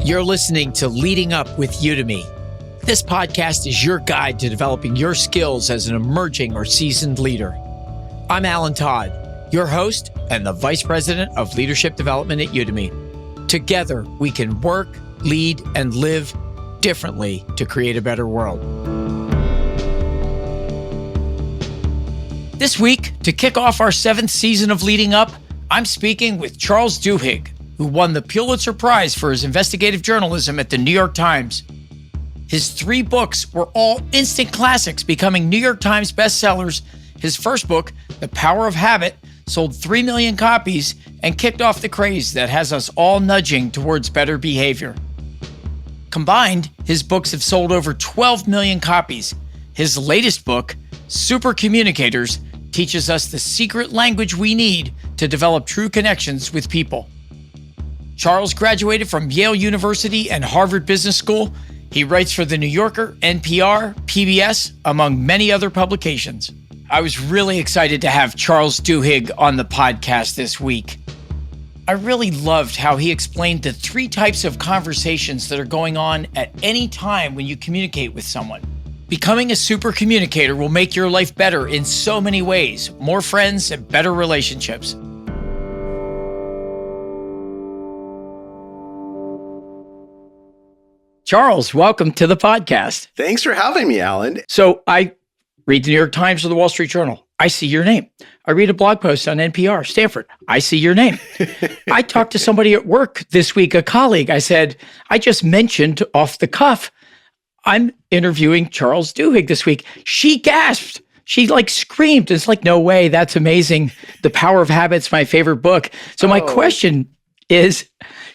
You're listening to Leading Up with Udemy. This podcast is your guide to developing your skills as an emerging or seasoned leader. I'm Alan Todd, your host and the Vice President of Leadership Development at Udemy. Together, we can work, lead, and live differently to create a better world. This week, to kick off our 7th season of Leading Up, I'm speaking with Charles Duhigg, who won the Pulitzer Prize for his investigative journalism at the New York Times. His 3 books were all instant classics, becoming New York Times bestsellers. His first book, The Power of Habit, sold 3 million copies and kicked off the craze that has us all nudging towards better behavior. Combined, his books have sold over 12 million copies. His latest book, Supercommunicators, teaches us the secret language we need to develop true connections with people. Charles graduated from Yale University and Harvard Business School. He writes for The New Yorker, NPR, PBS, among many other publications. I was really excited to have Charles Duhigg on the podcast this week. I really loved how he explained the 3 types of conversations that are going on at any time when you communicate with someone. Becoming a super communicator will make your life better in so many ways, more friends and better relationships. Charles, welcome to the podcast. Thanks for having me, Alan. So I read the New York Times or the Wall Street Journal. I see your name. I read a blog post on NPR, Stanford. I see your name. I talked to somebody at work this week, a colleague. I said, I just mentioned off the cuff, I'm interviewing Charles Duhigg this week. She gasped. She screamed. It's like, no way. That's amazing. The Power of Habit's my favorite book. So my question is,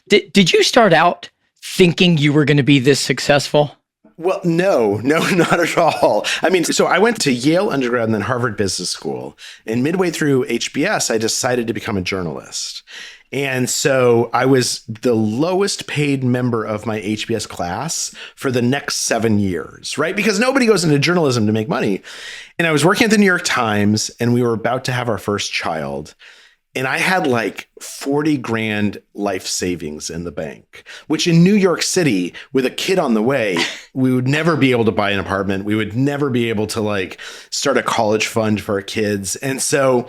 did you start out thinking you were going to be this successful? Well, no, not at all. So I went to Yale undergrad and then Harvard Business School. And midway through HBS, I decided to become a journalist. And so I was the lowest paid member of my HBS class for the next 7 years, right? Because nobody goes into journalism to make money. And I was working at the New York Times and we were about to have our first child. And I had 40 grand life savings in the bank, which in New York City with a kid on the way, we would never be able to buy an apartment. We would never be able to start a college fund for our kids. And so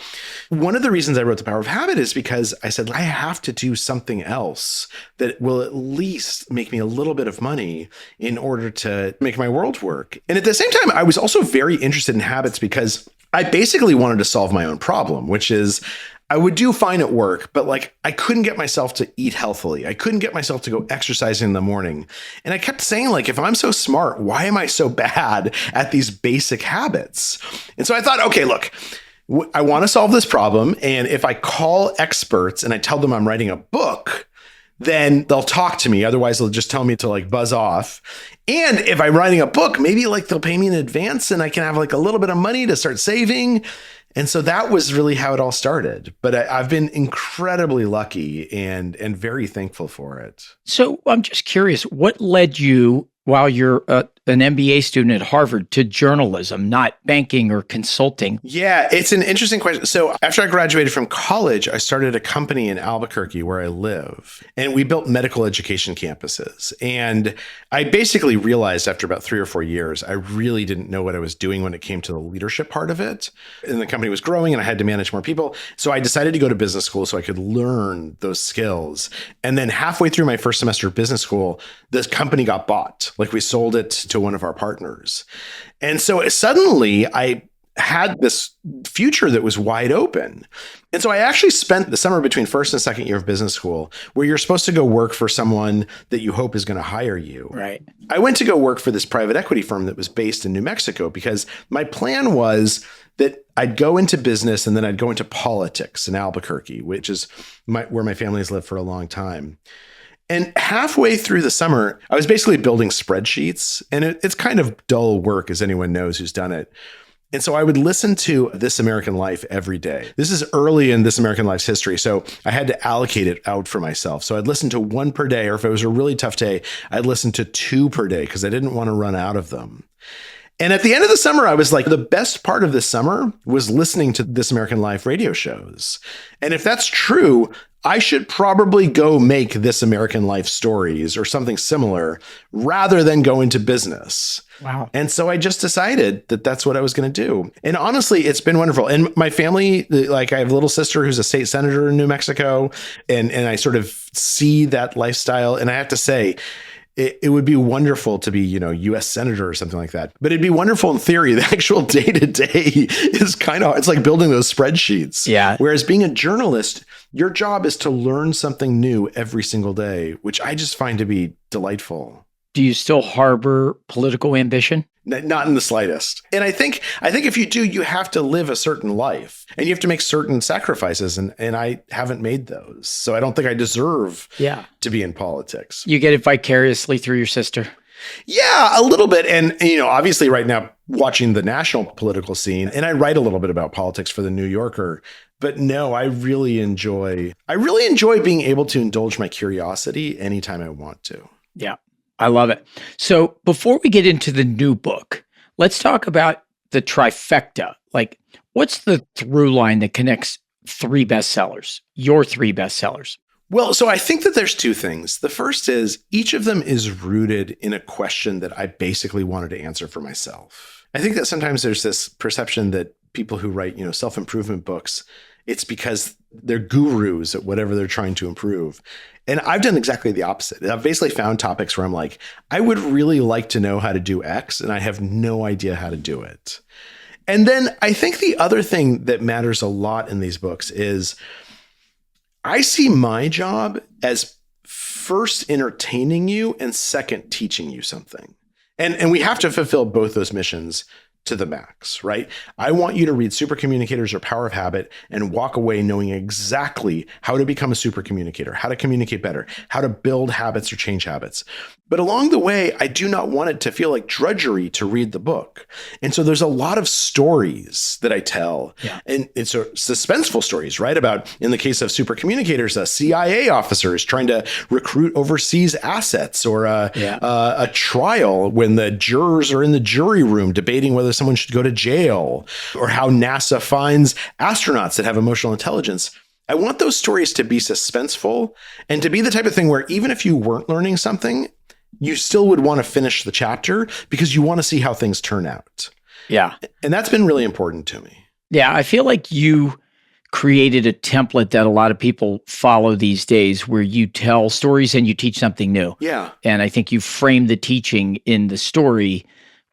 one of the reasons I wrote The Power of Habit is because I said, I have to do something else that will at least make me a little bit of money in order to make my world work. And at the same time, I was also very interested in habits because I basically wanted to solve my own problem, which is I would do fine at work, but I couldn't get myself to eat healthily. I couldn't get myself to go exercising in the morning. And I kept saying if I'm so smart, why am I so bad at these basic habits? And so I thought, okay, look, I want to solve this problem. And if I call experts and I tell them I'm writing a book, then they'll talk to me. Otherwise, they'll just tell me to buzz off. And if I'm writing a book, maybe they'll pay me in advance and I can have a little bit of money to start saving. And so that was really how it all started. But I've been incredibly lucky and very thankful for it. So I'm just curious, what led you, while you're an MBA student at Harvard, to journalism, not banking or consulting? Yeah, it's an interesting question. So after I graduated from college, I started a company in Albuquerque where I live, and we built medical education campuses. And I basically realized after about 3 or 4 years, I really didn't know what I was doing when it came to the leadership part of it. And the company was growing and I had to manage more people. So I decided to go to business school so I could learn those skills. And then halfway through my first semester of business school, this company got bought. We sold it to one of our partners. And so suddenly I had this future that was wide open. And so I actually spent the summer between first and second year of business school where you're supposed to go work for someone that you hope is going to hire you. Right. I went to go work for this private equity firm that was based in New Mexico because my plan was that I'd go into business and then I'd go into politics in Albuquerque, which is where my family's lived for a long time. And halfway through the summer, I was basically building spreadsheets, and it's kind of dull work, as anyone knows who's done it. And so I would listen to This American Life every day. This is early in This American Life's history, so I had to allocate it out for myself. So I'd listen to 1 per day, or if it was a really tough day, I'd listen to 2 per day because I didn't want to run out of them. And at the end of the summer, I was like, the best part of this summer was listening to This American Life radio shows. And if that's true, I should probably go make This American Life Stories or something similar rather than go into business. Wow. And so I just decided that that's what I was going to do. And honestly, it's been wonderful. And my family, like I have a little sister who's a state senator in New Mexico, and I sort of see that lifestyle. And I have to say, it would be wonderful to be, U.S. senator or something like that. But it'd be wonderful in theory. The actual day-to-day is kind of, it's like building those spreadsheets. Yeah. Whereas being a journalist, your job is to learn something new every single day, which I just find to be delightful. Do you still harbor political ambition? Not in the slightest. And I think if you do, you have to live a certain life and you have to make certain sacrifices. And I haven't made those. So I don't think I deserve to be in politics. You get it vicariously through your sister. Yeah, a little bit. And, obviously right now watching the national political scene, and I write a little bit about politics for the New Yorker. But no, I really enjoy being able to indulge my curiosity anytime I want to. Yeah. I love it. So before we get into the new book, let's talk about the trifecta. Like, what's the through line that connects three bestsellers, your three bestsellers? Well, so I think that there's two things. The first is each of them is rooted in a question that I basically wanted to answer for myself. I think that sometimes there's this perception that people who write, self-improvement books, it's because they're gurus at whatever they're trying to improve. And I've done exactly the opposite. I've basically found topics where I'm like, I would really like to know how to do X, and I have no idea how to do it. And then I think the other thing that matters a lot in these books is I see my job as first entertaining you and second teaching you something. And we have to fulfill both those missions to the max, right? I want you to read Supercommunicators or Power of Habit and walk away knowing exactly how to become a supercommunicator, how to communicate better, how to build habits or change habits. But along the way, I do not want it to feel like drudgery to read the book. And so there's a lot of stories that I tell. Yeah. And it's suspenseful stories, right? About, in the case of Supercommunicators, a CIA officer is trying to recruit overseas assets, or a trial when the jurors are in the jury room debating whether someone should go to jail, or how NASA finds astronauts that have emotional intelligence. I want those stories to be suspenseful and to be the type of thing where even if you weren't learning something, you still would want to finish the chapter because you want to see how things turn out. Yeah. And that's been really important to me. Yeah. I feel like you created a template that a lot of people follow these days, where you tell stories and you teach something new. Yeah. And I think you frame the teaching in the story,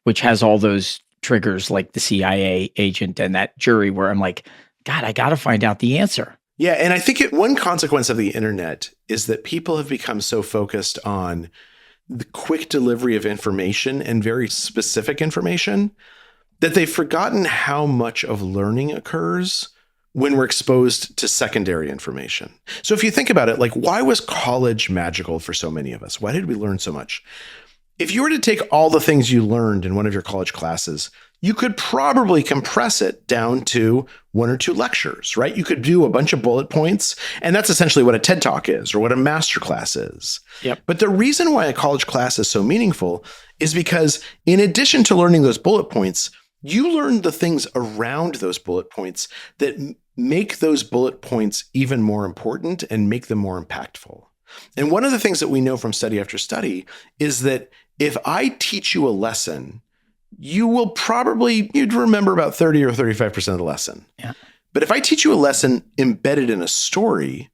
which has all those triggers like the CIA agent and that jury, where I'm like, God, I got to find out the answer. Yeah. And I think one consequence of the internet is that people have become so focused on the quick delivery of information and very specific information that they've forgotten how much of learning occurs when we're exposed to secondary information. So if you think about it, like, why was college magical for so many of us? Why did we learn so much? If you were to take all the things you learned in one of your college classes, you could probably compress it down to one or two lectures, right? You could do a bunch of bullet points, and that's essentially what a TED Talk is, or what a masterclass is. Yep. But the reason why a college class is so meaningful is because in addition to learning those bullet points, you learn the things around those bullet points that make those bullet points even more important and make them more impactful. And one of the things that we know from study after study is that if I teach you a lesson, you'd remember about 30 or 35% of the lesson. Yeah. But if I teach you a lesson embedded in a story,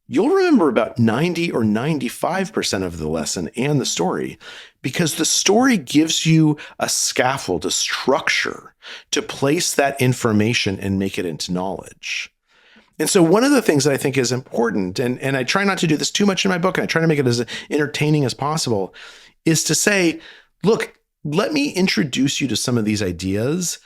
you'll remember about 90 or 95% of the lesson and the story, because the story gives you a scaffold, a structure to place that information and make it into knowledge. And so one of the things that I think is important, and I try not to do this too much in my book, and I try to make it as entertaining as possible, is to say, look, let me introduce you to some of these ideas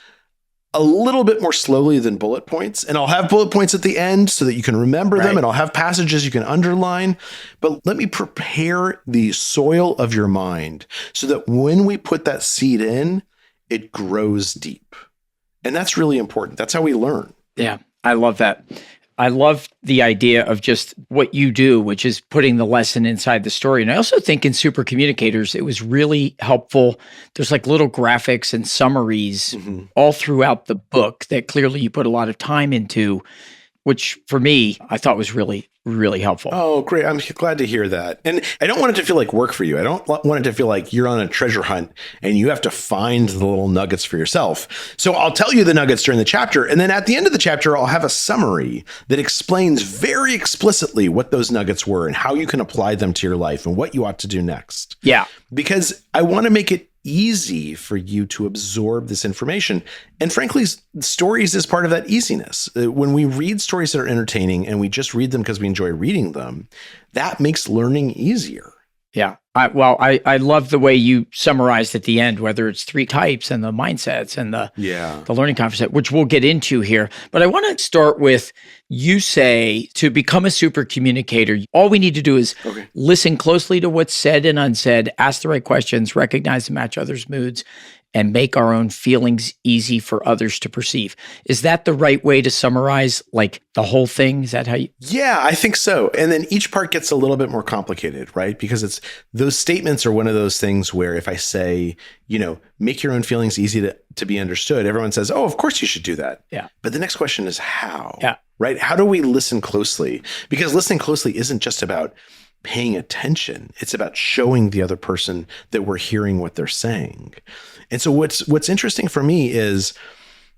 a little bit more slowly than bullet points. And I'll have bullet points at the end so that you can remember them, and I'll have passages you can underline. But let me prepare the soil of your mind so that when we put that seed in, it grows deep. And that's really important. That's how we learn. Yeah, I love that. I love the idea of just what you do, which is putting the lesson inside the story. And I also think in Supercommunicators, it was really helpful. There's like little graphics and summaries all throughout the book that clearly you put a lot of time into which for me, I thought was really, really helpful. Oh, great. I'm glad to hear that. And I don't want it to feel like work for you. I don't want it to feel like you're on a treasure hunt and you have to find the little nuggets for yourself. So I'll tell you the nuggets during the chapter. And then at the end of the chapter, I'll have a summary that explains very explicitly what those nuggets were and how you can apply them to your life and what you ought to do next. Yeah. Because I want to make it easy for you to absorb this information. And frankly, stories is part of that easiness. When we read stories that are entertaining and we just read them because we enjoy reading them, that makes learning easier. Yeah. I love the way you summarized at the end, whether it's 3 types and the mindsets and the learning concept, which we'll get into here. But I want to start with, you say to become a super communicator, all we need to do is listen closely to what's said and unsaid, ask the right questions, recognize and match others' moods, and make our own feelings easy for others to perceive. Is that the right way to summarize like the whole thing? Is that how you? Yeah, I think so. And then each part gets a little bit more complicated, right? Because those statements are one of those things where if I say, make your own feelings easy to be understood, everyone says, oh, of course you should do that. Yeah. But the next question is how? Yeah. Right? How do we listen closely? Because listening closely isn't just about paying attention. It's about showing the other person that we're hearing what they're saying. And so what's interesting for me is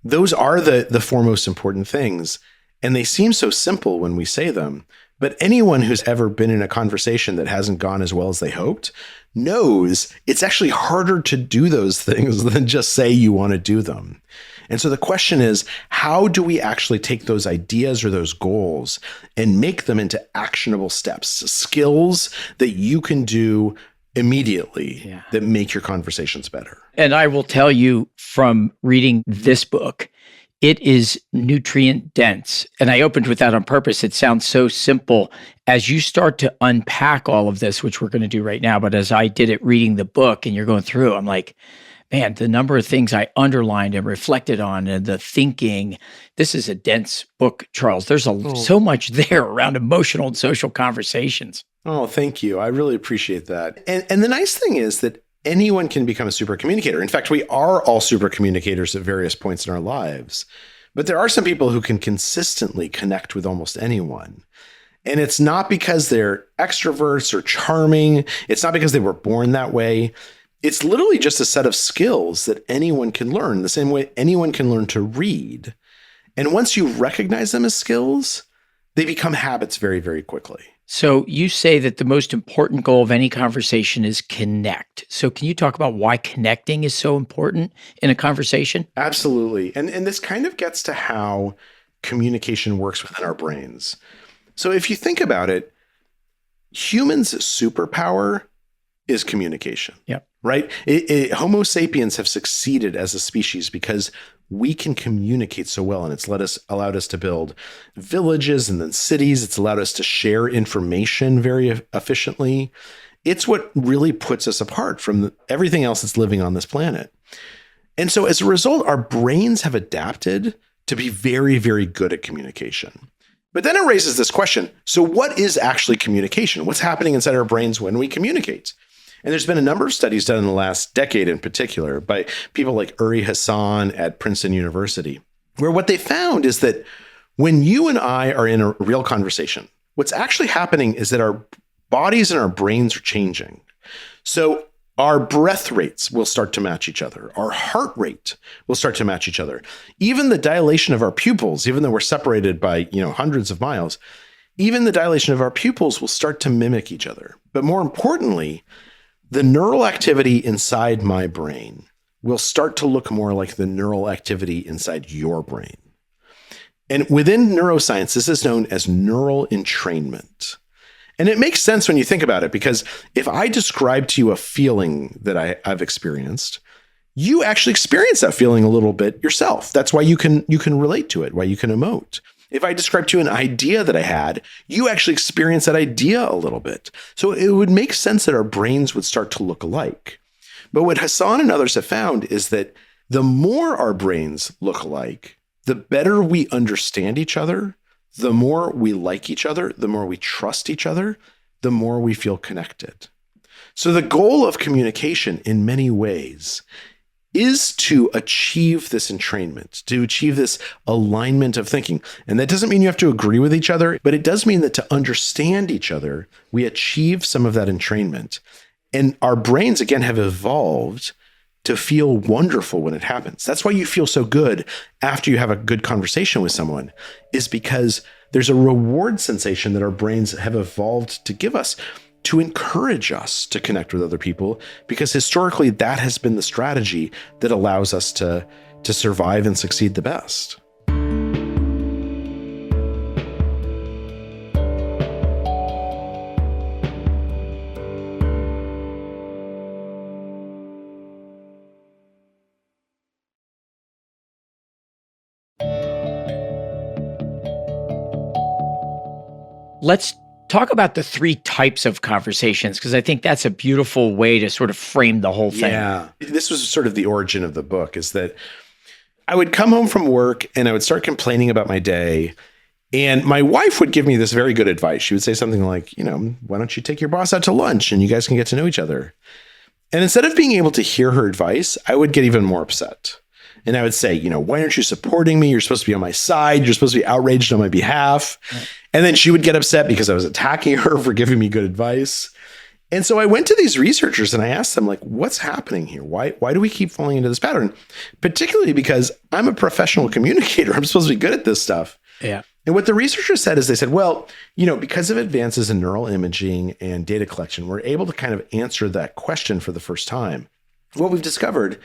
those are the 4 most important things. And they seem so simple when we say them. But anyone who's ever been in a conversation that hasn't gone as well as they hoped knows it's actually harder to do those things than just say you want to do them. And so the question is, how do we actually take those ideas or those goals and make them into actionable steps, skills that you can do immediately that make your conversations better? And I will tell you from reading this book, it is nutrient dense. And I opened with that on purpose. It sounds so simple. As you start to unpack all of this, which we're going to do right now, but as I did it reading the book and you're going through, I'm like, man, the number of things I underlined and reflected on and the thinking, this is a dense book, Charles. There's so much there around emotional and social conversations. Oh, thank you. I really appreciate that. And the nice thing is that anyone can become a super communicator. In fact, we are all super communicators at various points in our lives. But there are some people who can consistently connect with almost anyone. And it's not because they're extroverts or charming. It's not because they were born that way. It's literally just a set of skills that anyone can learn, the same way anyone can learn to read. And once you recognize them as skills, they become habits very, very quickly. So you say that the most important goal of any conversation is connect. So can you talk about why connecting is so important in a conversation? Absolutely. And this kind of gets to how communication works within our brains. So if you think about it, humans' superpower is communication. Yep. Right? Homo sapiens have succeeded as a species because we can communicate so well, and it's allowed us to build villages and then cities. It's allowed us to share information very efficiently. It's what really puts us apart from everything else that's living on this planet. And so as a result, our brains have adapted to be very, very good at communication. But then it raises this question. So what is actually communication? What's happening inside our brains when we communicate? And there's been a number of studies done in the last decade in particular by people like Uri Hassan at Princeton University, where what they found is that when you and I are in a real conversation, what's actually happening is that our bodies and our brains are changing. So our breath rates will start to match each other. Our heart rate will start to match each other. Even the dilation of our pupils, even though we're separated by, hundreds of miles, even the dilation of our pupils will start to mimic each other. But more importantly, the neural activity inside my brain will start to look more like the neural activity inside your brain. And within neuroscience, this is known as neural entrainment. And it makes sense when you think about it, because if I describe to you a feeling that I've experienced, you actually experience that feeling a little bit yourself. That's why you can relate to it, why you can emote. If I describe to you an idea that I had, you actually experience that idea a little bit. So it would make sense that our brains would start to look alike. But what Hassan and others have found is that the more our brains look alike, the better we understand each other, the more we like each other, the more we trust each other, the more we feel connected. So the goal of communication in many ways is to achieve this entrainment, to achieve this alignment of thinking. And that doesn't mean you have to agree with each other, but it does mean that to understand each other, we achieve some of that entrainment. And our brains, again, have evolved to feel wonderful when it happens. That's why you feel so good after you have a good conversation with someone, is because there's a reward sensation that our brains have evolved to give us, to encourage us to connect with other people, because historically that has been the strategy that allows us to survive and succeed the best. Let's talk about the 3 types of conversations, because I think that's a beautiful way to sort of frame the whole thing. Yeah. This was sort of the origin of the book, is that I would come home from work and I would start complaining about my day. And my wife would give me this very good advice. She would say something like, why don't you take your boss out to lunch and you guys can get to know each other? And instead of being able to hear her advice, I would get even more upset. And I would say, why aren't you supporting me? You're supposed to be on my side. You're supposed to be outraged on my behalf. Right. And then she would get upset because I was attacking her for giving me good advice. And so I went to these researchers and I asked them, what's happening here? Why do we keep falling into this pattern? Particularly because I'm a professional communicator. I'm supposed to be good at this stuff. Yeah. And what the researchers said is they said, well, because of advances in neural imaging and data collection, we're able to kind of answer that question for the first time. What we've discovered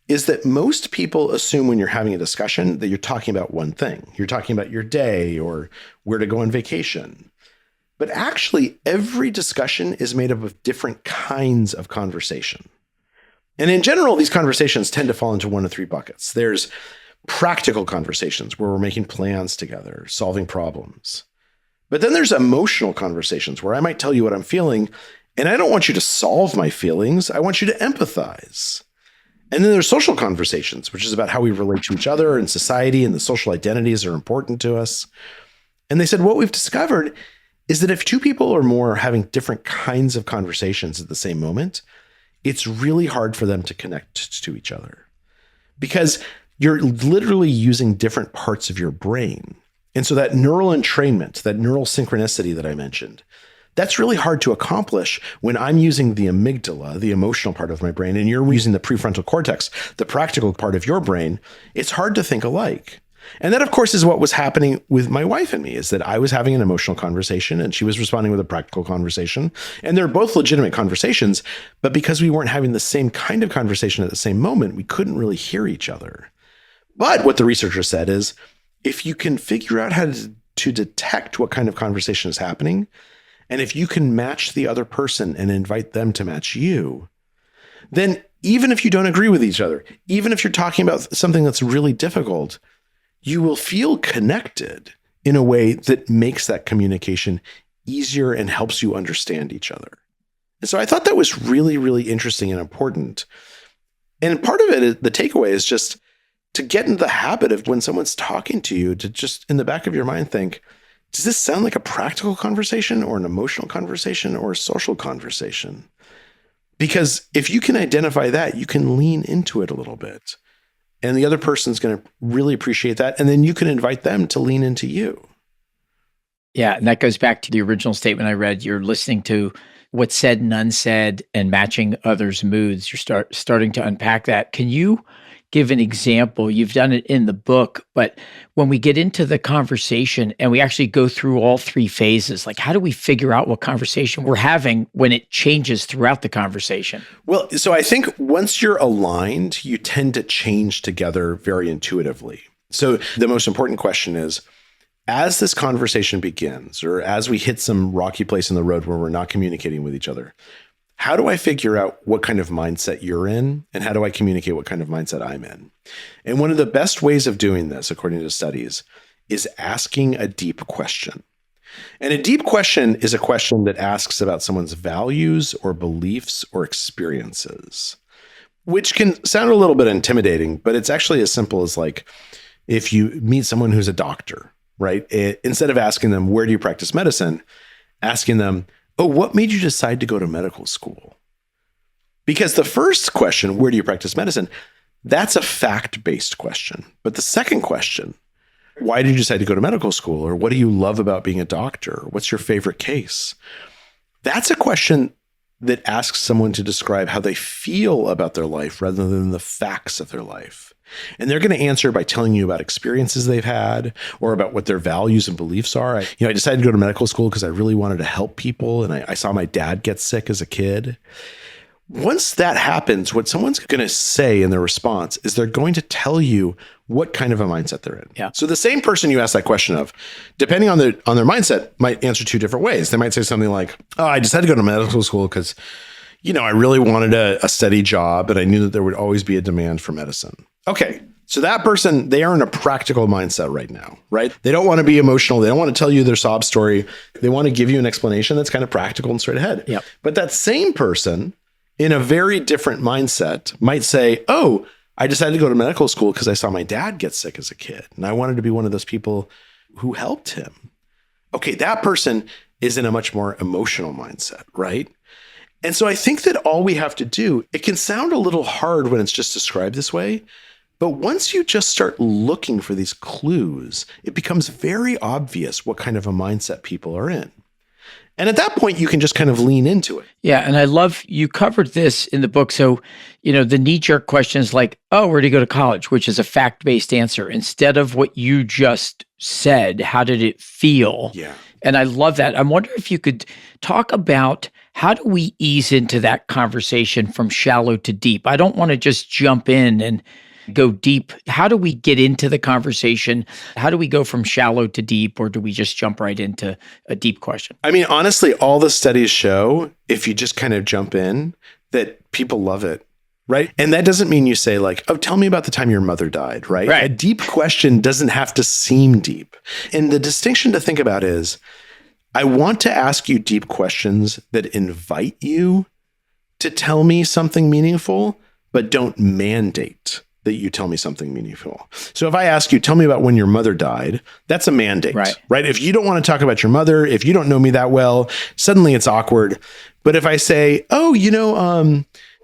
is that most people assume when you're having a discussion that you're talking about one thing. You're talking about your day or where to go on vacation. But actually, every discussion is made up of different kinds of conversation. And in general, these conversations tend to fall into 1 of 3 buckets. There's practical conversations where we're making plans together, solving problems. But then there's emotional conversations where I might tell you what I'm feeling, and I don't want you to solve my feelings. I want you to empathize. And then there's social conversations, which is about how we relate to each other and society, and the social identities are important to us. And they said, what we've discovered is that if 2 people or more are having different kinds of conversations at the same moment, it's really hard for them to connect to each other, because you're literally using different parts of your brain. And so that neural entrainment, that neural synchronicity that I mentioned, that's really hard to accomplish when I'm using the amygdala, the emotional part of my brain, and you're using the prefrontal cortex, the practical part of your brain. It's hard to think alike. And that, of course, is what was happening with my wife and me, is that I was having an emotional conversation and she was responding with a practical conversation. And they're both legitimate conversations, but because we weren't having the same kind of conversation at the same moment, we couldn't really hear each other. But what the researcher said is, if you can figure out how to detect what kind of conversation is happening, and if you can match the other person and invite them to match you, then even if you don't agree with each other, even if you're talking about something that's really difficult, you will feel connected in a way that makes that communication easier and helps you understand each other. And so I thought that was really, really interesting and important. And part of it, the takeaway is just to get into the habit of when someone's talking to you, to just in the back of your mind think, does this sound like a practical conversation or an emotional conversation or a social conversation? Because if you can identify that, you can lean into it a little bit. And the other person's going to really appreciate that. And then you can invite them to lean into you. Yeah. And that goes back to the original statement I read. You're listening to what's said and unsaid and matching others' moods. You're starting to unpack that. Can you give an example? You've done it in the book, but when we get into the conversation and we actually go through all 3 phases, like how do we figure out what conversation we're having when it changes throughout the conversation? Well, so I think once you're aligned, you tend to change together very intuitively. So the most important question is, as this conversation begins, or as we hit some rocky place in the road where we're not communicating with each other, how do I figure out what kind of mindset you're in? And how do I communicate what kind of mindset I'm in? And one of the best ways of doing this, according to studies, is asking a deep question. And a deep question is a question that asks about someone's values or beliefs or experiences, which can sound a little bit intimidating, but it's actually as simple as like, if you meet someone who's a doctor, right? Instead of asking them, where do you practice medicine? Asking them, oh, what made you decide to go to medical school? Because the first question, where do you practice medicine? That's a fact-based question. But the second question, why did you decide to go to medical school? Or what do you love about being a doctor? What's your favorite case? That's a question that asks someone to describe how they feel about their life rather than the facts of their life. And they're going to answer by telling you about experiences they've had or about what their values and beliefs are. I decided to go to medical school because I really wanted to help people. And I saw my dad get sick as a kid. Once that happens, what someone's going to say in their response is they're going to tell you what kind of a mindset they're in. Yeah. So the same person you ask that question of, depending on their mindset, might answer two different ways. They might say something like, oh, I decided to go to medical school because, I really wanted a steady job, and I knew that there would always be a demand for medicine. Okay. So that person, they are in a practical mindset right now, right? They don't want to be emotional. They don't want to tell you their sob story. They want to give you an explanation that's kind of practical and straight ahead. Yep. But that same person in a very different mindset might say, oh, I decided to go to medical school because I saw my dad get sick as a kid, and I wanted to be one of those people who helped him. Okay, that person is in a much more emotional mindset, right? And so I think that all we have to do, it can sound a little hard when it's just described this way, but once you just start looking for these clues, it becomes very obvious what kind of a mindset people are in. And at that point, you can just kind of lean into it. Yeah. And I love you covered this in the book. So, the knee-jerk questions like, oh, where did you go to college? Which is a fact-based answer. Instead of what you just said, how did it feel? Yeah. And I love that. I wonder if you could talk about how do we ease into that conversation from shallow to deep? I don't want to just jump in and go deep. How do we get into the conversation? How do we go from shallow to deep, or do we just jump right into a deep question? I mean, honestly, all the studies show if you just kind of jump in that people love it, right? And that doesn't mean you say like, oh, tell me about the time your mother died, right? Right. A deep question doesn't have to seem deep. And the distinction to think about is, I want to ask you deep questions that invite you to tell me something meaningful, but don't mandate that you tell me something meaningful. So if I ask you, tell me about when your mother died, that's a mandate, right? If you don't want to talk about your mother, if you don't know me that well, suddenly it's awkward. But if I say, oh,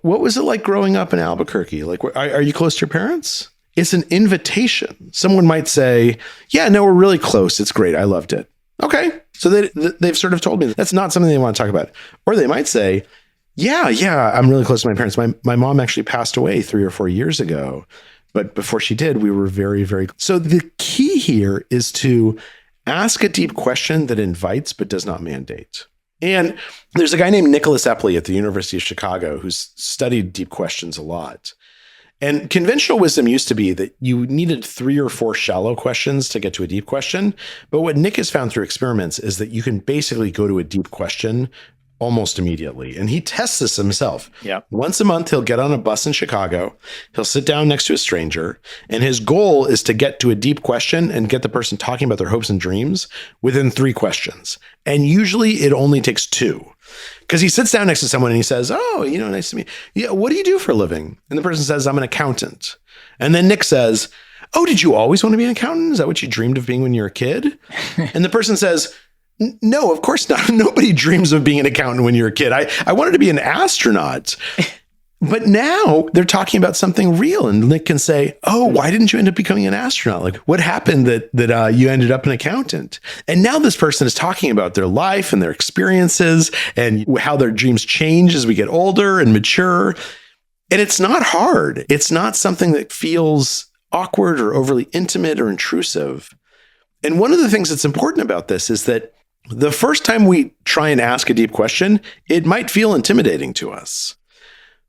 what was it like growing up in Albuquerque? Like, are you close to your parents? It's an invitation. Someone might say, yeah, no, we're really close. It's great. I loved it. Okay. So they've sort of told me that's not something they want to talk about. Or they might say, yeah, I'm really close to my parents. My mom actually passed away 3 or 4 years ago. But before she did, we were very, very... So the key here is to ask a deep question that invites but does not mandate. And there's a guy named Nicholas Epley at the University of Chicago who's studied deep questions a lot. And conventional wisdom used to be that you needed 3 or 4 shallow questions to get to a deep question. But what Nick has found through experiments is that you can basically go to a deep question almost immediately. And he tests this himself. Yeah. Once a month, he'll get on a bus in Chicago. He'll sit down next to a stranger. And his goal is to get to a deep question and get the person talking about their hopes and dreams within 3 questions. And usually it only takes 2. Because he sits down next to someone and he says, oh, nice to meet you. Yeah, what do you do for a living? And the person says, I'm an accountant. And then Nick says, oh, did you always want to be an accountant? Is that what you dreamed of being when you were a kid? And the person says, no, of course not. Nobody dreams of being an accountant when you're a kid. I wanted to be an astronaut. But now they're talking about something real. And Nick can say, oh, why didn't you end up becoming an astronaut? Like, what happened that you ended up an accountant? And now this person is talking about their life and their experiences and how their dreams change as we get older and mature. And it's not hard. It's not something that feels awkward or overly intimate or intrusive. And one of the things that's important about this is that the first time we try and ask a deep question, it might feel intimidating to us.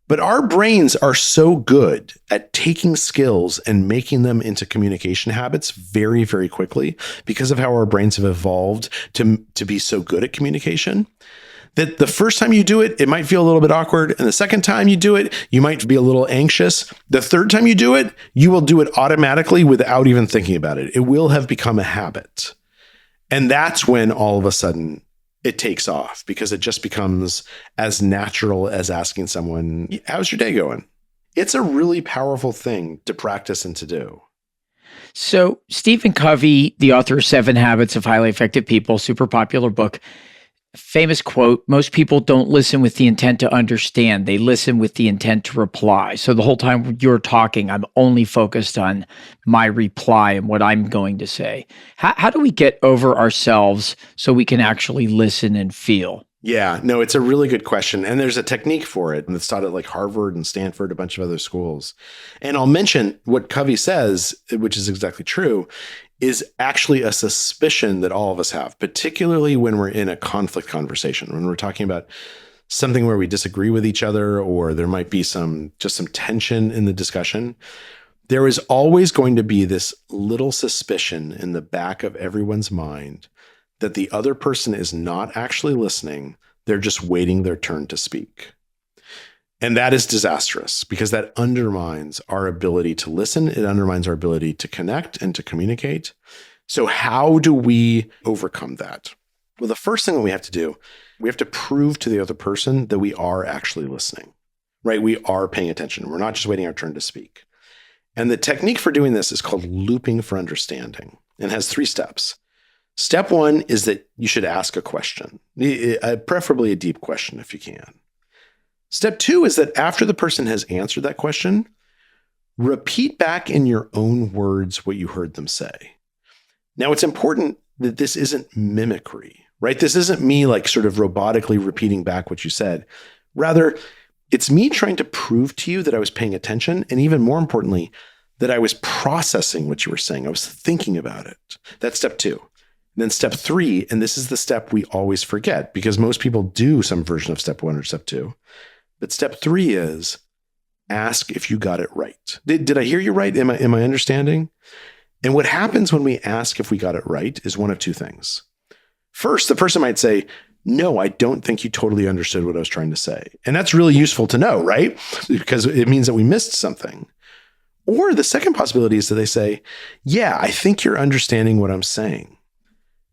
But our brains are so good at taking skills and making them into communication habits very, very quickly because of how our brains have evolved to be so good at communication, that the first time you do it, it might feel a little bit awkward. And the second time you do it, you might be a little anxious. The third time you do it, you will do it automatically without even thinking about it. It will have become a habit. And that's when all of a sudden it takes off because it just becomes as natural as asking someone, how's your day going? It's a really powerful thing to practice and to do. So Stephen Covey, the author of 7 Habits of Highly Effective People, super popular book, famous quote, most people don't listen with the intent to understand. They listen with the intent to reply. So the whole time you're talking, I'm only focused on my reply and what I'm going to say. How do we get over ourselves so we can actually listen and feel? Yeah, no, it's a really good question. And there's a technique for it. And it's taught at like Harvard and Stanford, a bunch of other schools. And I'll mention what Covey says, which is exactly true, is actually a suspicion that all of us have, particularly when we're in a conflict conversation, when we're talking about something where we disagree with each other, or there might be some tension in the discussion. There is always going to be this little suspicion in the back of everyone's mind that the other person is not actually listening. They're just waiting their turn to speak. And that is disastrous because that undermines our ability to listen. It undermines our ability to connect and to communicate. So how do we overcome that? Well, the first thing that we have to do, we have to prove to the other person that we are actually listening, right? We are paying attention. We're not just waiting our turn to speak. And the technique for doing this is called looping for understanding and has 3 steps. Step 1 is that you should ask a question, preferably a deep question if you can. Step 2 is that after the person has answered that question, repeat back in your own words what you heard them say. Now, it's important that this isn't mimicry, right? This isn't me like sort of robotically repeating back what you said. Rather, it's me trying to prove to you that I was paying attention, and even more importantly, that I was processing what you were saying. I was thinking about it. That's step 2. And then step 3, and this is the step we always forget because most people do some version of step 1 or step 2. But step 3 is ask if you got it right. Did I hear you right? Am I understanding? And what happens when we ask if we got it right is one of 2 things. First, the person might say, no, I don't think you totally understood what I was trying to say. And that's really useful to know, right? Because it means that we missed something. Or the second possibility is that they say, yeah, I think you're understanding what I'm saying.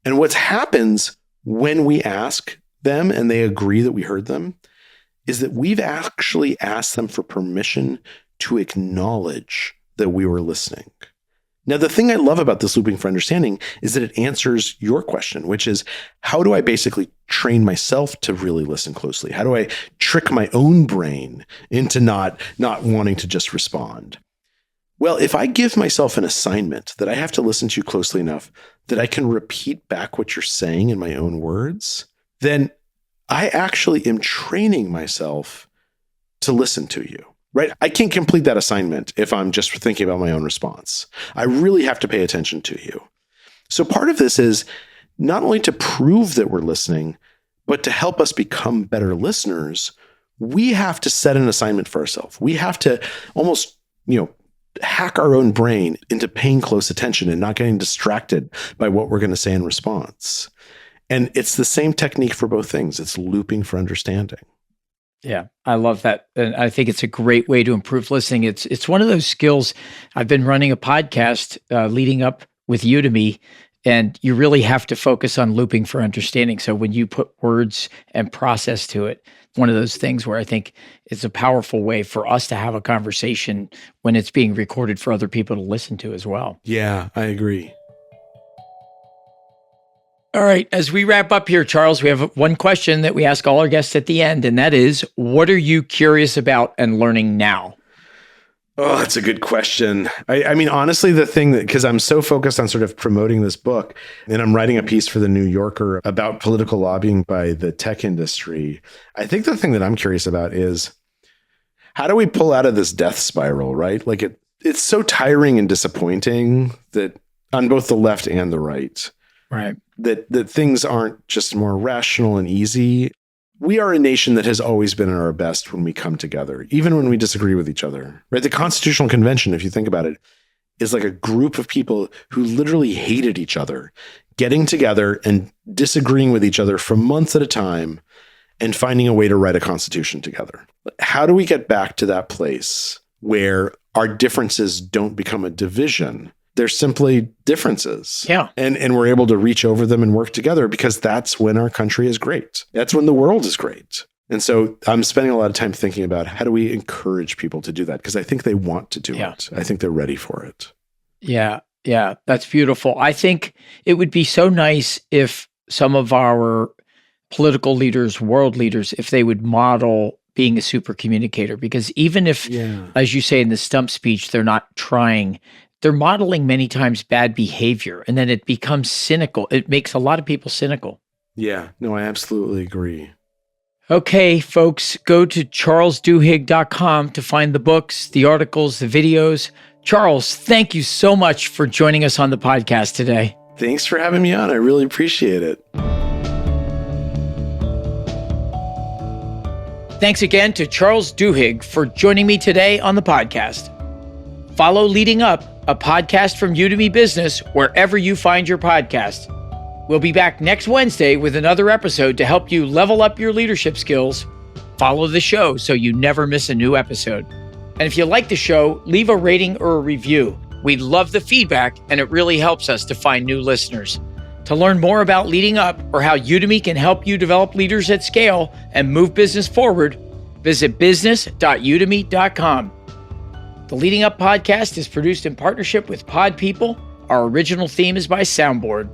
And what happens when we ask them and they agree that we heard them is that we've actually asked them for permission to acknowledge that we were listening. Now, the thing I love about this looping for understanding is that it answers your question, which is, how do I basically train myself to really listen closely? How do I trick my own brain into not wanting to just respond? Well, if I give myself an assignment that I have to listen to closely enough that I can repeat back what you're saying in my own words, then I actually am training myself to listen to you, right? I can't complete that assignment if I'm just thinking about my own response. I really have to pay attention to you. So part of this is not only to prove that we're listening, but to help us become better listeners, we have to set an assignment for ourselves. We have to almost, hack our own brain into paying close attention and not getting distracted by what we're going to say in response. And it's the same technique for both things. It's looping for understanding. Yeah, I love that. And I think it's a great way to improve listening. It's one of those skills. I've been running a podcast leading up with Udemy, and you really have to focus on looping for understanding. So when you put words and process to it, one of those things where I think it's a powerful way for us to have a conversation when it's being recorded for other people to listen to as well. Yeah, I agree. All right. As we wrap up here, Charles, we have one question that we ask all our guests at the end, and that is, what are you curious about and learning now? Oh, that's a good question. I mean, honestly, the thing that, because I'm so focused on sort of promoting this book, and I'm writing a piece for the New Yorker about political lobbying by the tech industry, I think the thing that I'm curious about is, how do we pull out of this death spiral, right? Like it's so tiring and disappointing that on both the left and the right, right, that things aren't just more rational and easy. We are a nation that has always been at our best when we come together, even when we disagree with each other, right? The Constitutional Convention, if you think about it, is like a group of people who literally hated each other, getting together and disagreeing with each other for months at a time and finding a way to write a constitution together. How do we get back to that place where our differences don't become a division? They're simply differences. Yeah. And we're able to reach over them and work together because that's when our country is great. That's when the world is great. And so I'm spending a lot of time thinking about how do we encourage people to do that? Because I think they want to do it. I think they're ready for it. Yeah. Yeah. That's beautiful. I think it would be so nice if some of our political leaders, world leaders, if they would model being a super communicator. Because even if, as you say in the stump speech, they're not trying, they're modeling many times bad behavior, and then it becomes cynical. It makes a lot of people cynical. Yeah, no, I absolutely agree. Okay, folks, go to charlesduhigg.com to find the books, the articles, the videos. Charles, thank you so much for joining us on the podcast today. Thanks for having me on. I really appreciate it. Thanks again to Charles Duhigg for joining me today on the podcast. Follow Leading Up, a podcast from Udemy Business, wherever you find your podcast. We'll be back next Wednesday with another episode to help you level up your leadership skills. Follow the show so you never miss a new episode. And if you like the show, leave a rating or a review. We love the feedback, and it really helps us to find new listeners. To learn more about Leading Up or how Udemy can help you develop leaders at scale and move business forward, visit business.udemy.com. The Leading Up podcast is produced in partnership with Pod People. Our original theme is by Soundboard.